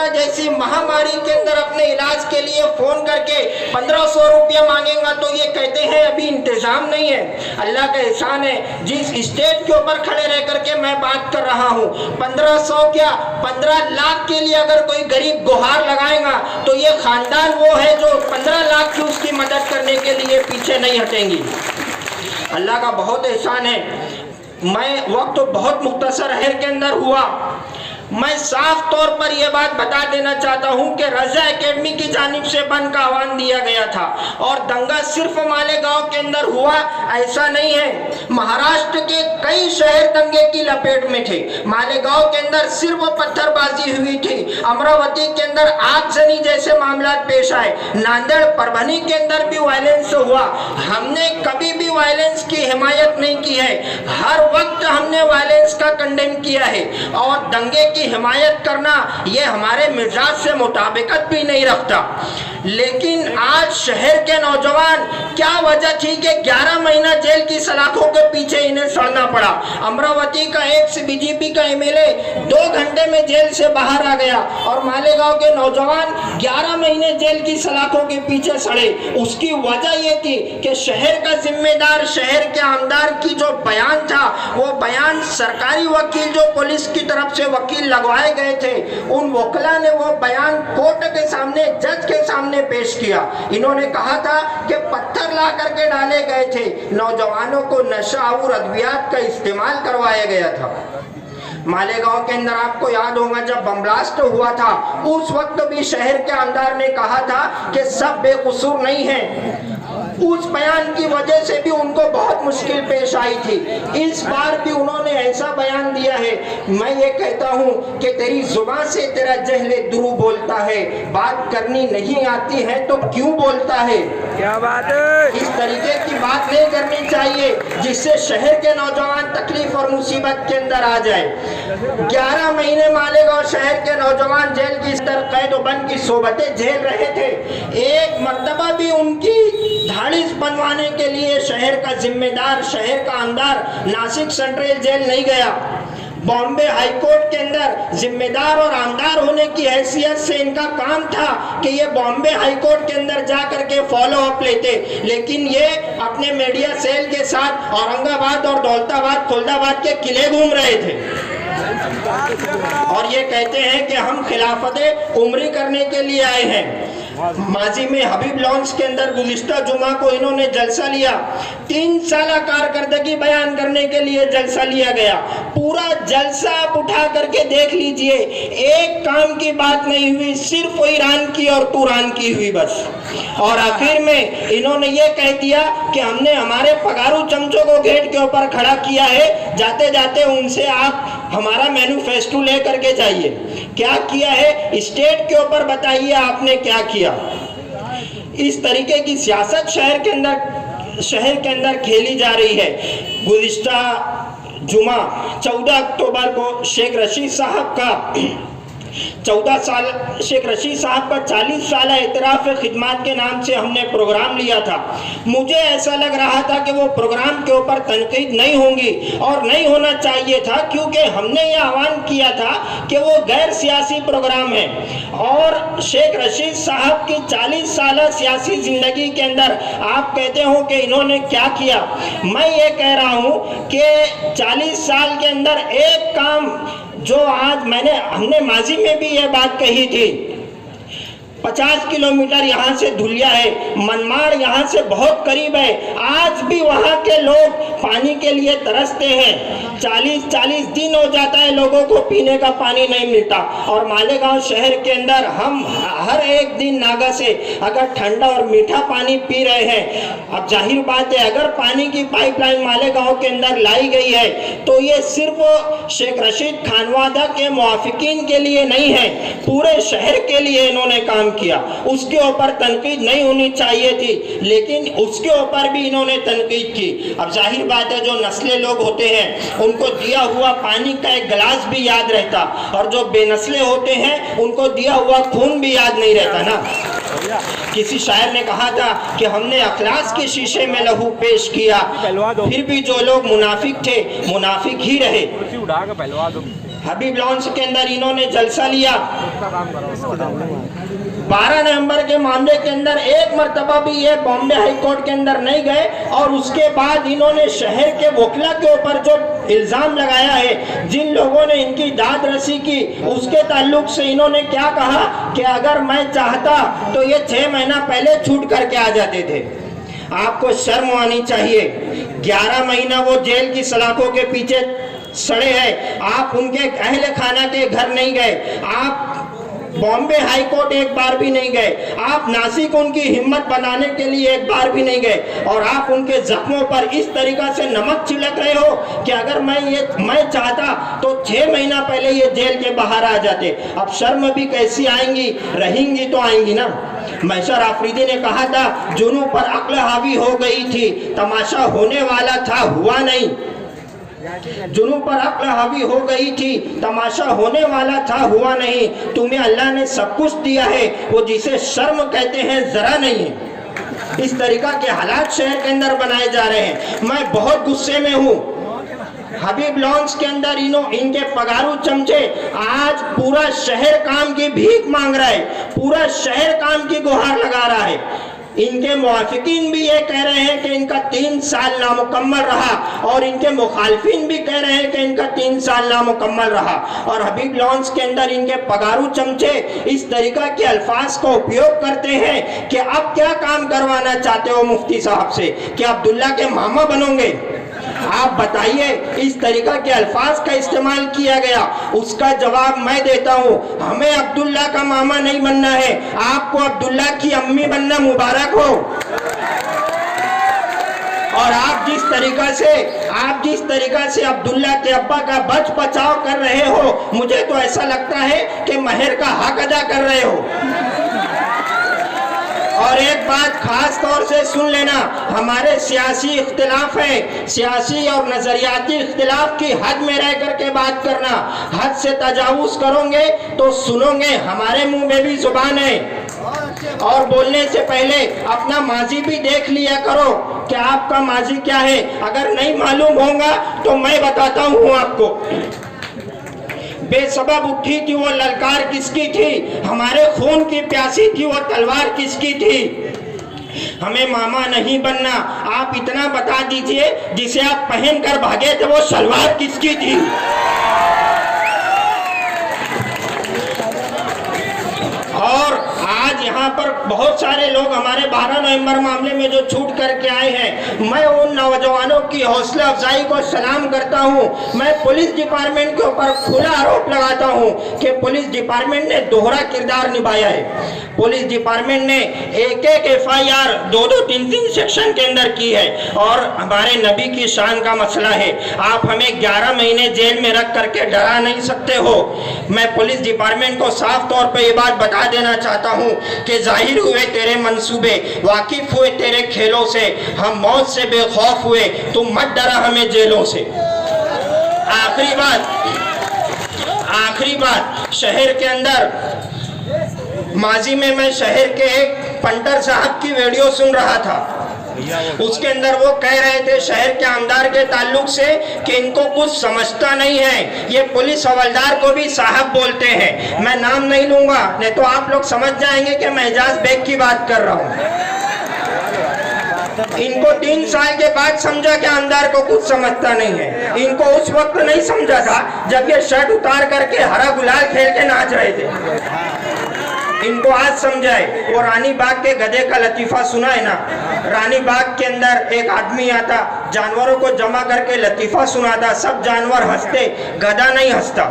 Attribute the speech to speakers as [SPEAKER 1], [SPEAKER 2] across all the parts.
[SPEAKER 1] Corona जैसी महामारी के अंदर अपने इलाज के लिए फोन करके 1500 रुपया मांगेगा तो ये कहते हैं अभी इंतजाम नहीं है। अल्लाह का एहसान है, जिस स्टेज के ऊपर खड़े रह करके मैं बात कर रहा हूँ, 1500 क्या 15 लाख के लिए अगर कोई गरीब गुहार लगाएगा तो ये खानदान वो है जो 15 लाख की उसकी मदद करने के लिए पीछे नहीं हटेंगी। अल्लाह का बहुत एहसान है। मैं वक्त तो बहुत मुख्तसर शहर के अंदर हुआ, मैं साफ तौर पर यह बात बता देना चाहता हूं कि रजा एकेडमी की जानिब से बंद का आह्वान दिया गया था और दंगा सिर्फ मालेगांव के अंदर हुआ ऐसा नहीं है। महाराष्ट्र के कई शहर दंगे की लपेट में थे। मालेगांव के अंदर सिर्फ पत्थरबाजी हुई थी, अमरावती के अंदर आगजनी जैसे मामला पेश आए, नांदेड़ परभनी के अंदर भी वायलेंस हुआ। हमने कभी भी वायलेंस की हिमायत नहीं की है, हर वक्त हमने वायलेंस का कंडेम किया है और दंगे की हिमायत करना यह हमारे मिजाज से मुताबिकत भी नहीं रखता। लेकिन आज शहर के नौजवान, क्या वजह थी कि 11 महीना जेल की सलाखों के पीछे इन्हें सड़ना पड़ा। अमरावती का एक्स बीजेपी का एमएलए 2 घंटे में जेल से बाहर आ गया और मालेगांव के नौजवान 11 महीने जेल की सलाखों के पीछे सड़े। उसकी वजह यह थी कि शहर का जिम्मेदार, शहर के आमदार की जो बयान था, वो बयान सरकारी वकील जो पुलिस की तरफ से वकील लगवाए गए थे, उन वकीला ने वो बयान कोर्ट के सामने, जज के सामने पेश किया। इन्होंने कहा था कि पत्थर ला करके डाले गए थे, नौजवानों को नशा और अद्वियात का इस्तेमाल करवाया गया था। मालेगांव के अंदर आपको याद होगा जब बम ब्लास्ट हुआ था, उस वक्त भी शहर के आमदार ने कहा था कि सब बेकसूर नहीं है। उस बयान की वजह से भी उनको बहुत मुश्किल पेश आई थी। इस बार भी उन्होंने ऐसा बयान दिया है। मैं ये कहता हूँ कि तेरी जुबान से तेरा जहले दुरू बोलता है, बात करनी नहीं आती है तो क्यों बोलता है।
[SPEAKER 2] क्या बात है?
[SPEAKER 1] इस तरीके की बात नहीं करनी चाहिए जिससे शहर के नौजवान तकलीफ और मुसीबत के अंदर आ जाए। 11 महीने मालेगांव शहर के नौजवान जेल की कैद बंद की सोबतें झेल रहे थे। एक मर्तबा भी उनकी धाड़िस बनवाने के लिए शहर का जिम्मेदार, शहर का आमदार नासिक सेंट्रल जेल नहीं गया। बॉम्बे हाईकोर्ट के अंदर जिम्मेदार और आमदार होने की हैसियत से इनका काम था कि ये बॉम्बे हाईकोर्ट के अंदर जा करके फॉलो अप लेते, लेकिन ये अपने मीडिया सेल के साथ औरंगाबाद और दौलताबाद, खुलदाबाद के किले घूम रहे थे और ये कहते हैं कि हम खिलाफत उम्री करने के लिए आए हैं। माजी में हबीब लॉन्च के अंदर गुज़िश्ता जुमा को इन्होंने जलसा लिया, 3 साल कारकर्दगी बयान करने के लिए जलसा लिया गया। पूरा जलसा आप उठा करके देख लीजिए, एक काम की बात नहीं हुई, सिर्फ ईरान की और तुरान की हुई बस। और आखिर में इन्होंने ये कह दिया कि हमने हमारे पगारू चमचों को गेट के ऊपर खड़ा किया है, जाते जाते उनसे आप हमारा मैनिफेस्टो लेकर के जाइए। क्या किया है स्टेट के ऊपर, बताइए आपने क्या किया। इस तरीके की सियासत शहर के अंदर खेली जा रही है। गुज़िश्ता जुमा 14 अक्टूबर को शेख रशीद साहब का 40 साल इतराफ़ खिदमत के नाम से हमने प्रोग्राम लिया था। मुझे ऐसा लग रहा था कि वो प्रोग्राम के ऊपर तनकीद नहीं होंगी और नहीं होना चाहिए था, क्योंकि हमने ये आह्वान किया था कि वो गैर सियासी प्रोग्राम है। और शेख रशीद साहब की 40 साल सियासी ज़िंदगी के अंदर आप कहते हो कि इन्होंने क्या किया। मैं ये कह रहा हूँ कि 40 साल के अंदर एक काम जो आज हमने माजी में भी ये बात कही थी, 50 किलोमीटर यहाँ से धुलिया है, मनमाड़ यहाँ से बहुत करीब है, आज भी वहाँ के लोग पानी के लिए तरसते हैं। 40 दिन हो जाता है लोगों को पीने का पानी नहीं मिलता। और मालेगांव शहर के अंदर हम हर एक दिन नागा से अगर ठंडा और मीठा पानी पी रहे हैं, अब जाहिर बात है अगर पानी की पाइपलाइन मालेगांव के अंदर लाई गई है तो ये सिर्फ शेख रशीद खानवादा के मुआफिकीन के लिए नहीं है, पूरे शहर के लिए इन्होंने काम किया। उसके ऊपर तनकीद नहीं होनी चाहिए थी, लेकिन उसके ऊपर भी इन्होंने तनकीद की। अब जाहिर बात है जो नस्ले लोग होते हैं उनको दिया हुआ पानी का एक गिलास भी याद रहता, और जो बेनस्ले होते हैं उनको दिया हुआ खून भी याद नहीं रहता ना। किसी शायर ने कहा था कि हमने अखलास के शीशे में लहू पेश किया, फिर भी जो लोग मुनाफिक थे मुनाफिक ही रहे। हबीब लॉन्च के अंदर इन्होंने जलसा लिया। 12 नवंबर के मामले के अंदर एक मर्तबा भी ये बॉम्बे हाई कोर्ट के अंदर नहीं गए और उसके बाद इन्होंने शहर के वकीला के ऊपर जो इल्जाम लगाया है, जिन लोगों ने इनकी दाद रसी की, उसके ताल्लुक से इन्होंने क्या कहा कि अगर मैं चाहता तो ये 6 महीना पहले छूट करके आ जाते थे। आपको शर्म आनी चाहिए। 11 महीना वो जेल की सलाखों के पीछे सड़े हैं। आप उनके अहले खाना के घर नहीं गए, आप बॉम्बे हाई कोर्ट एक बार भी नहीं गए, आप नासिक उनकी हिम्मत बनाने के लिए एक बार भी नहीं गए, और आप उनके जख्मों पर इस तरीका से नमक छिड़क रहे हो कि अगर मैं चाहता तो 6 महीना पहले ये जेल के बाहर आ जाते। अब शर्म भी कैसी आएंगी, रहेंगी तो आएंगी ना। मैसर आफरीदी ने कहा था, जुनून पर अक्ल हावी हो गई थी, तमाशा होने वाला था हुआ नहीं। जुनून पर अक्ल हावी हो गई थी, तमाशा होने वाला था हुआ नहीं। तुम्हें अल्लाह ने सब कुछ दिया है, वो जिसे शर्म कहते हैं जरा नहीं है। इस तरीका के हालात शहर के अंदर बनाए जा रहे हैं। मैं बहुत गुस्से में हूँ। हबीब लॉन्च के अंदर इनके पगारू चमचे आज पूरा शहर काम की भीख मांग रहा है, पूरा शहर काम की गुहार लगा रहा है। इनके मुआफिकीन भी ये कह रहे हैं कि इनका 3 साल नामुकम्मल रहा, और इनके मुखालफिन भी कह रहे हैं कि इनका 3 साल नामुकम्मल रहा। और हबीब लॉन्च के अंदर इनके पगारू चमचे इस तरीका के अल्फाज का उपयोग करते हैं कि अब क्या काम करवाना चाहते हो मुफ्ती साहब से, कि अब्दुल्ला के मामा बनोगे? आप बताइए। इस तरीका के अल्फाज का इस्तेमाल किया गया, उसका जवाब मैं देता हूँ। हमें अब्दुल्ला का मामा नहीं बनना है, आपको अब्दुल्ला की अम्मी बनना मुबारक हो। और आप जिस तरीका से अब्दुल्ला के अब्बा का बच बचाव कर रहे हो, मुझे तो ऐसा लगता है कि महर का हक अदा कर रहे हो। और एक बात खास तौर से सुन लेना, हमारे सियासी इख्तिलाफ है, सियासी और नजरियाती इख्तिलाफ की हद में रह करके बात करना। हद से तजावुज करोगे तो सुनोगे, हमारे मुंह में भी जुबान है, और बोलने से पहले अपना माजी भी देख लिया करो कि आपका माजी क्या है। अगर नहीं मालूम होगा तो मैं बताता हूँ आपको। बेसबब उठी थी वो ललकार किसकी थी, हमारे खून की प्यासी थी वो तलवार किसकी थी। हमें मामा नहीं बनना, आप इतना बता दीजिए जिसे आप पहन कर भागे थे वो सलवार किसकी थी। और आज यहाँ पर बहुत सारे लोग हमारे 12 नवंबर मामले में जो छूट करके आए हैं, मैं उन नौजवानों की हौसला अफजाई को सलाम करता हूँ। मैं पुलिस डिपार्टमेंट के ऊपर खुला आरोप लगाता हूँ कि पुलिस डिपार्टमेंट ने दोहरा किरदार निभाया है। पुलिस डिपार्टमेंट ने एक FIR 2-3 सेक्शन के अंदर की है, और हमारे नबी की शान का मसला है। आप हमें 11 महीने जेल में रख करके डरा नहीं सकते हो। मैं पुलिस डिपार्टमेंट को साफ तौर पर यह बात बता देना चाहता हूँ कि जाहिर हुए तेरे मंसूबे, वाकिफ हुए तेरे खेलों से, हम मौत से बेखौफ हुए, तुम मत डरा हमें जेलों से। आखिरी बात, शहर के अंदर माजी में मैं शहर के एक पंटर साहब की वीडियो सुन रहा था। उसके अंदर वो कह रहे थे शहर के आमदार के ताल्लुक से कि इनको कुछ समझता नहीं है, ये पुलिस हवलदार को भी साहब बोलते हैं। मैं नाम नहीं लूंगा, नहीं तो आप लोग समझ जाएंगे कि मैं एजाज बेग की बात कर रहा हूँ। इनको 3 साल के बाद समझा कि आमदार को कुछ समझता नहीं है। इनको उस वक्त नहीं समझा था जब ये शर्ट उतार करके हरा गुलाल खेल के नाच रहे थे। इनको आज समझाए। वो रानी बाग के गधे का लतीफा सुना है ना। रानी बाग के अंदर एक आदमी आता, जानवरों को जमा करके लतीफा सुनाता, सब जानवर हंसते, गधा नहीं हंसता।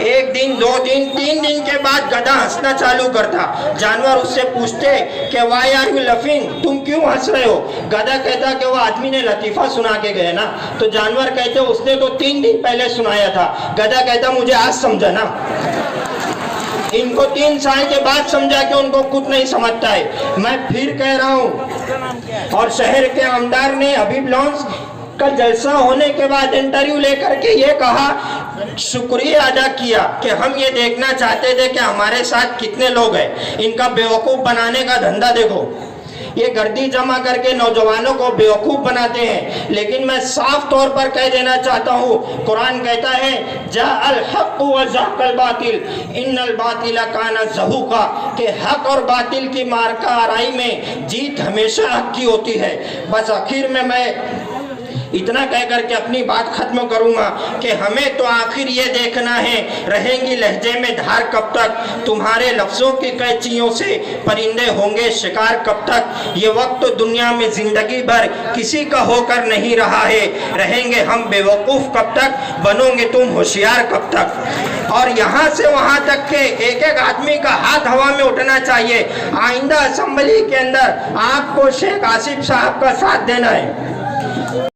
[SPEAKER 1] 1 दिन 2 दिन 3 दिन के बाद गधा हंसना चालू करता। जानवर उससे पूछते कि व्हाई आर यू लफिंग, तुम क्यों हंस रहे हो? गधा कहता कि वो आदमी ने लतीफा सुना के गए ना। तो जानवर कहते उसने तो 3 दिन पहले सुनाया था। गधा कहता मुझे आज समझा ना। इनको 3 साल के बाद समझा कि उनको कुछ नहीं समझता है। मैं फिर कह रहा हूँ। और शहर के आमदार ने हबीब लॉन्च का जलसा होने के बाद इंटरव्यू लेकर के ये कहा, शुक्रिया अदा किया कि हम ये देखना चाहते थे कि हमारे साथ कितने लोग हैं। इनका बेवकूफ़ बनाने का धंधा देखो। ये गर्दी जमा करके नौजवानों को बेवकूफ बनाते हैं। लेकिन मैं साफ तौर पर कह देना चाहता हूँ, कुरान कहता है जाअल हक़ व ज़हक़ल बातिल इन्नल बातिल काना ज़हूक़ा, कि हक और बातिल की मार्का आराई में जीत हमेशा हक की होती है। बस आखिर में मैं इतना कह करके अपनी बात खत्म करूंगा कि हमें तो आखिर ये देखना है, रहेंगी लहजे में धार कब तक, तुम्हारे लफ्ज़ों की कैचियों से परिंदे होंगे शिकार कब तक। ये वक्त तो दुनिया में ज़िंदगी भर किसी का होकर नहीं रहा है, रहेंगे हम बेवकूफ़ कब तक, बनोगे तुम होशियार कब तक। और यहाँ से वहाँ तक के एक एक आदमी का हाथ हवा में उठना चाहिए। आइंदा असेंबली के अंदर आपको शेख आसिफ साहब का साथ देना है।